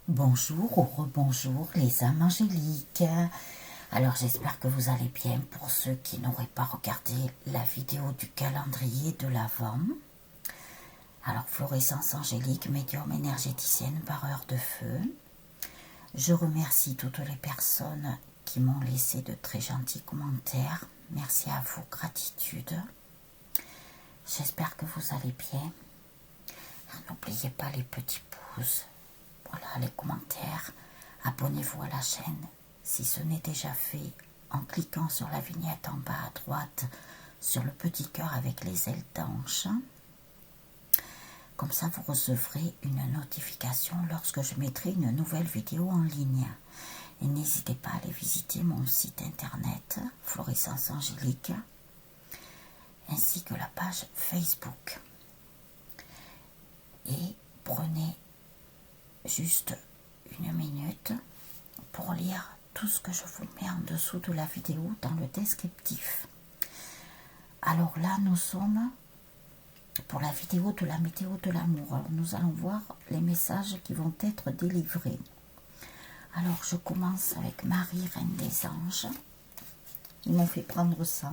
Bonjour ou rebonjour les âmes angéliques. Alors j'espère que vous allez bien pour ceux qui n'auraient pas regardé la vidéo du calendrier de l'Avent. Alors Florescence angélique, médium énergéticienne par heure de feu. Je remercie toutes les personnes qui m'ont laissé de très gentils commentaires. Merci à vous, gratitude. J'espère que vous allez bien. N'oubliez pas les petits pouces. Voilà, les commentaires, abonnez-vous à la chaîne si ce n'est déjà fait en cliquant sur la vignette en bas à droite sur le petit cœur avec les ailes d'ange. Comme ça, vous recevrez une notification lorsque je mettrai une nouvelle vidéo en ligne. Et n'hésitez pas à aller visiter mon site internet Florescence Angélique ainsi que la page Facebook. Et prenez juste une minute pour lire tout ce que je vous mets en dessous de la vidéo dans le descriptif. Alors là, nous sommes pour la vidéo de la météo de l'amour. Alors nous allons voir les messages qui vont être délivrés. Alors je commence avec Marie, Reine des Anges. Ils m'ont fait prendre ça.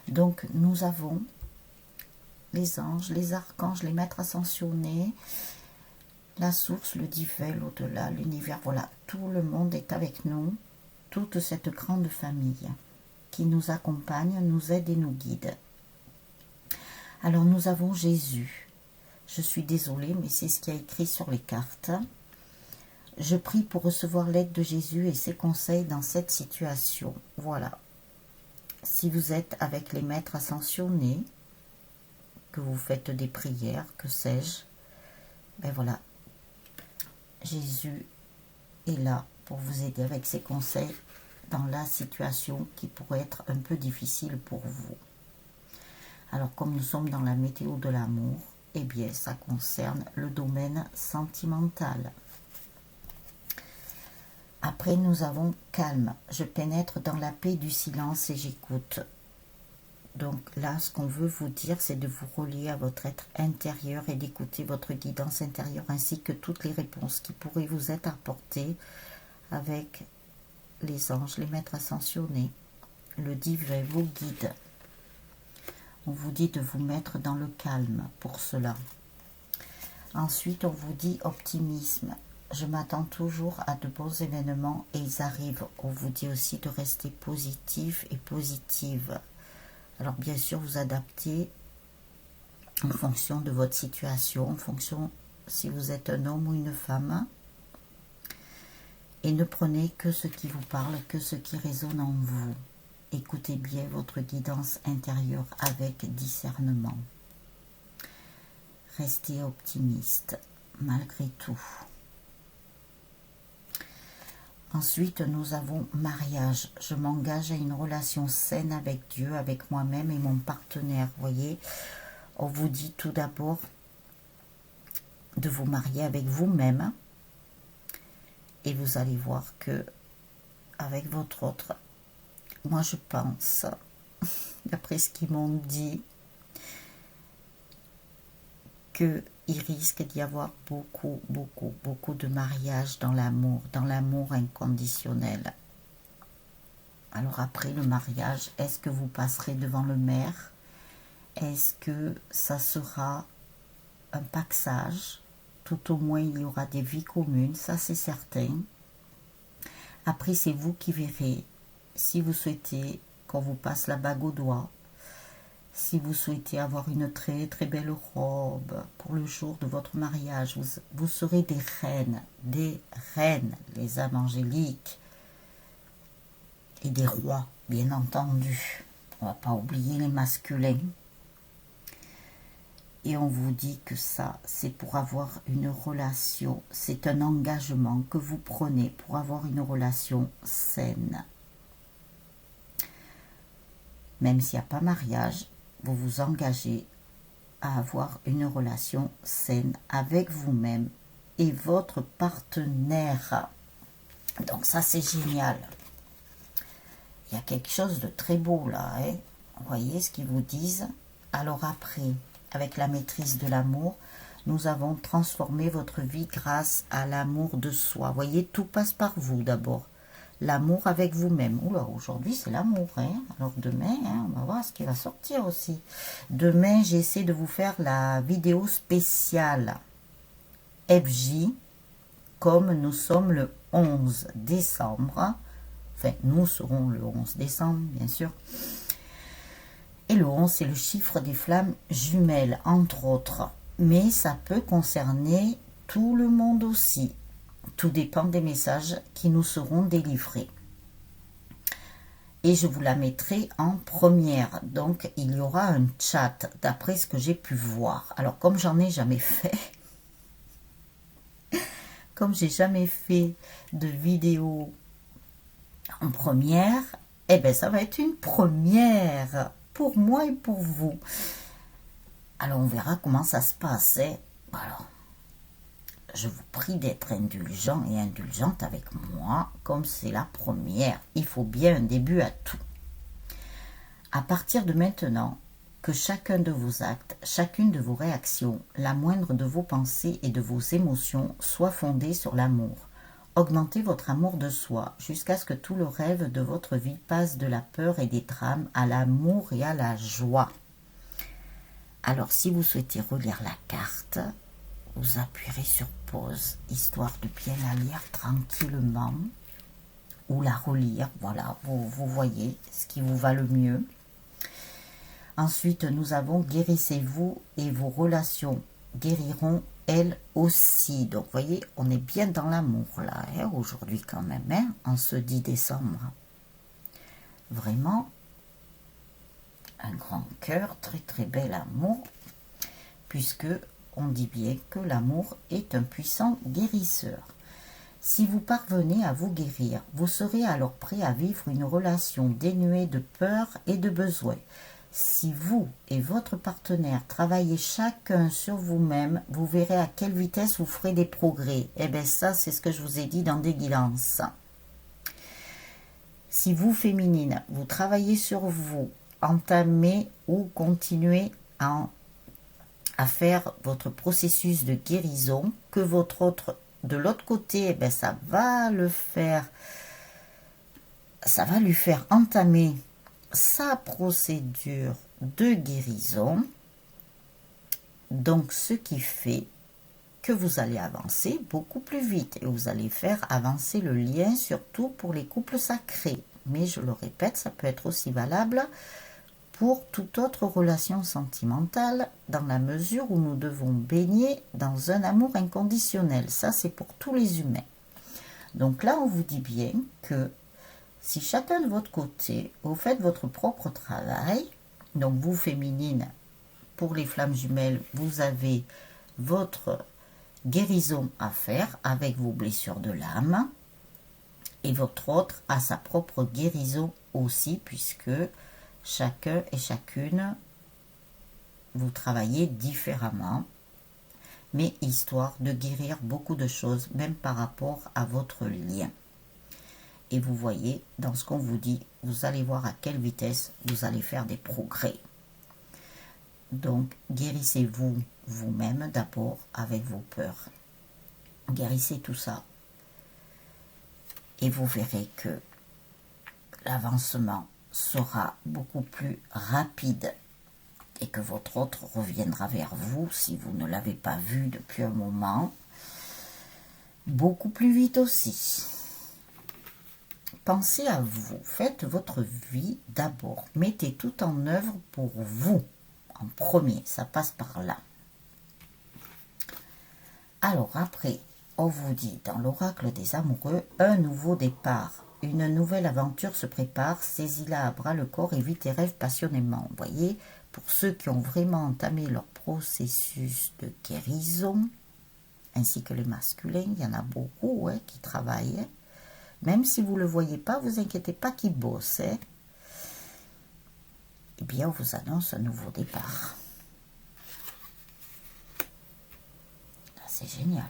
Donc nous avons les anges, les archanges, les maîtres ascensionnés, la source, le divin, l'au-delà, l'univers, voilà, tout le monde est avec nous, toute cette grande famille qui nous accompagne, nous aide et nous guide. Alors nous avons Jésus. Je suis désolée, mais c'est ce qui a écrit sur les cartes. Je prie pour recevoir l'aide de Jésus et ses conseils dans cette situation. Voilà. Si vous êtes avec les maîtres ascensionnés, que vous faites des prières, que sais-je, ben voilà. Jésus est là pour vous aider avec ses conseils dans la situation qui pourrait être un peu difficile pour vous. Alors comme nous sommes dans la météo de l'amour, eh bien ça concerne le domaine sentimental. Après nous avons calme, je pénètre dans la paix du silence et j'écoute. Donc là, ce qu'on veut vous dire, c'est de vous relier à votre être intérieur et d'écouter votre guidance intérieure ainsi que toutes les réponses qui pourraient vous être apportées avec les anges, les maîtres ascensionnés, le divin, vos guides. On vous dit de vous mettre dans le calme pour cela. Ensuite, on vous dit optimisme. Je m'attends toujours à de bons événements et ils arrivent. On vous dit aussi de rester positif et positive. Alors bien sûr, vous adaptez en fonction de votre situation, en fonction si vous êtes un homme ou une femme. Et ne prenez que ce qui vous parle, que ce qui résonne en vous. Écoutez bien votre guidance intérieure avec discernement. Restez optimiste, malgré tout. Ensuite, nous avons mariage. Je m'engage à une relation saine avec Dieu, avec moi-même et mon partenaire. Vous voyez, on vous dit tout d'abord de vous marier avec vous-même. Et vous allez voir que avec votre autre, moi je pense, d'après ce qu'ils m'ont dit, qu'il risque d'y avoir beaucoup de mariages dans l'amour inconditionnel. Alors après le mariage, est-ce que vous passerez devant le maire? Est-ce que ça sera un paxage? Tout au moins, il y aura des vies communes, ça c'est certain. Après, c'est vous qui verrez si vous souhaitez qu'on vous passe la bague au doigt, si vous souhaitez avoir une très belle robe pour le jour de votre mariage. Vous serez des reines, les âmes angéliques, et des rois, bien entendu. On ne va pas oublier les masculins. Et on vous dit que ça, c'est pour avoir une relation, c'est un engagement que vous prenez pour avoir une relation saine. Même s'il n'y a pas mariage, vous vous engagez à avoir une relation saine avec vous-même et votre partenaire. Donc ça, c'est génial. Il y a quelque chose de très beau là. Hein? Vous voyez ce qu'ils vous disent. Alors après, avec la maîtrise de l'amour, nous avons transformé votre vie grâce à l'amour de soi. Voyez, tout passe par vous d'abord. L'amour avec vous-même. Oula, aujourd'hui c'est l'amour, hein. Alors demain, hein, on va voir ce qui va sortir aussi. Demain, j'essaie de vous faire la vidéo spéciale FJ, comme nous sommes le 11 décembre. Enfin, nous serons le 11 décembre, bien sûr. Et le 11, c'est le chiffre des flammes jumelles, entre autres. Mais ça peut concerner tout le monde aussi. Tout dépend des messages qui nous seront délivrés. Et je vous la mettrai en première. Donc, il y aura un chat, d'après ce que j'ai pu voir. Alors, comme j'en ai jamais fait, comme j'ai jamais fait de vidéo en première, eh bien, ça va être une première pour moi et pour vous. Alors, on verra comment ça se passe. Hein. Alors, je vous prie d'être indulgent et indulgente avec moi, comme c'est la première. Il faut bien un début à tout. À partir de maintenant, que chacun de vos actes, chacune de vos réactions, la moindre de vos pensées et de vos émotions soit fondée sur l'amour. Augmentez votre amour de soi jusqu'à ce que tout le rêve de votre vie passe de la peur et des drames à l'amour et à la joie. Alors, si vous souhaitez relire la carte, vous appuierez sur pause, histoire de bien la lire tranquillement ou la relire. Voilà, vous voyez ce qui vous va le mieux. Ensuite, nous avons guérissez-vous et vos relations guériront elles aussi. Donc, vous voyez, on est bien dans l'amour là, hein, aujourd'hui quand même, hein, en ce 10 décembre. Vraiment, un grand cœur, très très bel amour, puisque on dit bien que l'amour est un puissant guérisseur. Si vous parvenez à vous guérir, vous serez alors prêt à vivre une relation dénuée de peur et de besoin. Si vous et votre partenaire travaillez chacun sur vous-même, vous verrez à quelle vitesse vous ferez des progrès. Eh bien ça, c'est ce que je vous ai dit dans des guidances. Si vous, féminine, vous travaillez sur vous, entamez ou continuez à faire votre processus de guérison, que votre autre, de l'autre côté, eh bien, ça va lui faire entamer sa procédure de guérison. Donc, ce qui fait que vous allez avancer beaucoup plus vite et vous allez faire avancer le lien, surtout pour les couples sacrés. Mais je le répète, ça peut être aussi valable pour toute autre relation sentimentale, dans la mesure où nous devons baigner dans un amour inconditionnel. Ça, c'est pour tous les humains. Donc là, on vous dit bien que si chacun de votre côté, vous faites votre propre travail, donc vous, féminine, pour les flammes jumelles, vous avez votre guérison à faire avec vos blessures de l'âme, et votre autre a sa propre guérison aussi, puisque chacun et chacune, vous travaillez différemment, mais histoire de guérir beaucoup de choses, même par rapport à votre lien. Et vous voyez, dans ce qu'on vous dit, vous allez voir à quelle vitesse vous allez faire des progrès. Donc, guérissez-vous vous-même d'abord avec vos peurs. Guérissez tout ça. Et vous verrez que l'avancement sera beaucoup plus rapide et que votre autre reviendra vers vous, si vous ne l'avez pas vu depuis un moment, beaucoup plus vite aussi. Pensez à vous, faites votre vie d'abord, mettez tout en œuvre pour vous, en premier, ça passe par là. Alors après, on vous dit dans l'oracle des amoureux, un nouveau départ, une nouvelle aventure se prépare, saisis-la à bras le corps et vis tes rêves passionnément. Vous voyez, pour ceux qui ont vraiment entamé leur processus de guérison, ainsi que les masculins, il y en a beaucoup qui travaillent. Même si vous ne le voyez pas, vous inquiétez pas qu'ils bossent. Eh bien, on vous annonce un nouveau départ. C'est génial.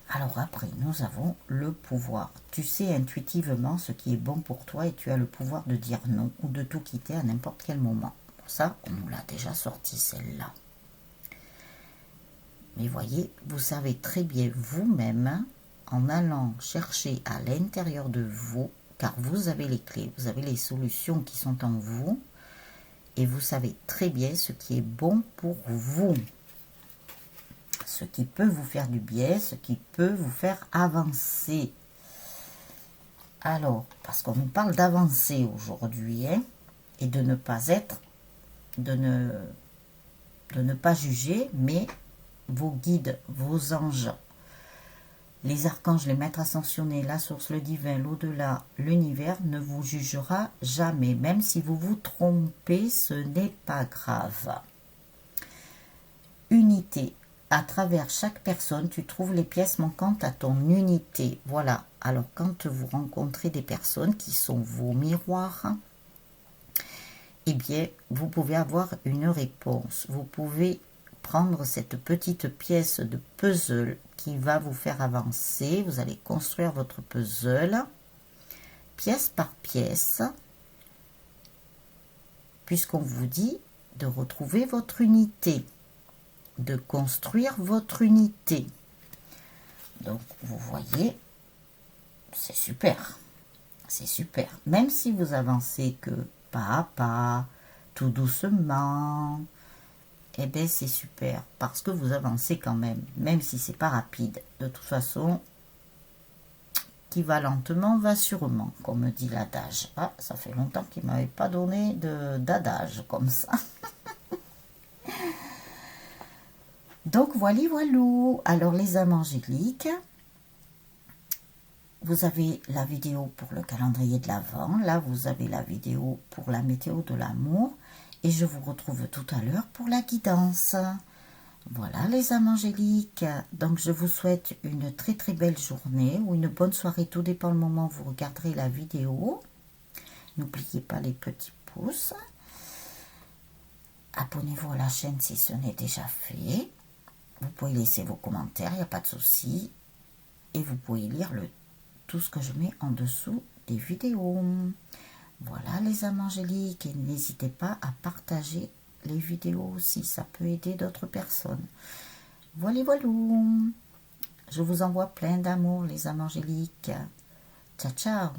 Alors après, nous avons le pouvoir. Tu sais intuitivement ce qui est bon pour toi et tu as le pouvoir de dire non ou de tout quitter à n'importe quel moment. Ça, on nous l'a déjà sorti celle-là. Mais voyez, vous savez très bien vous-même, en allant chercher à l'intérieur de vous, car vous avez les clés, vous avez les solutions qui sont en vous, et vous savez très bien ce qui est bon pour vous, ce qui peut vous faire du bien, ce qui peut vous faire avancer. Alors, parce qu'on nous parle d'avancer aujourd'hui, hein, et de ne pas être, de ne pas juger, mais vos guides, vos anges, les archanges, les maîtres ascensionnés, la source, le divin, l'au-delà, l'univers ne vous jugera jamais. Même si vous vous trompez, ce n'est pas grave. Unité. À travers chaque personne, tu trouves les pièces manquantes à ton unité. Voilà. Alors, quand vous rencontrez des personnes qui sont vos miroirs, eh bien, vous pouvez avoir une réponse. Vous pouvez prendre cette petite pièce de puzzle qui va vous faire avancer. Vous allez construire votre puzzle, pièce par pièce, puisqu'on vous dit de retrouver votre unité, de construire votre unité. Donc, vous voyez, c'est super. C'est super. Même si vous avancez que pas à pas, tout doucement, eh bien c'est super. Parce que vous avancez quand même si c'est pas rapide. De toute façon, qui va lentement va sûrement, comme dit l'adage. Ah, ça fait longtemps qu'il ne m'avait pas donné d'adage comme ça. Donc voilà. Alors les âmes angéliques, vous avez la vidéo pour le calendrier de l'Avent. Là, vous avez la vidéo pour la météo de l'amour. Et je vous retrouve tout à l'heure pour la guidance. Voilà les âmes angéliques. Donc je vous souhaite une très très belle journée ou une bonne soirée. Tout dépend le moment où vous regarderez la vidéo. N'oubliez pas les petits pouces. Abonnez-vous à la chaîne si ce n'est déjà fait. Vous pouvez laisser vos commentaires, il n'y a pas de souci. Et vous pouvez lire tout ce que je mets en dessous des vidéos. Voilà les âmes angéliques. Et n'hésitez pas à partager les vidéos aussi. Ça peut aider d'autres personnes. Voilà. Je vous envoie plein d'amour les âmes angéliques. Ciao, ciao.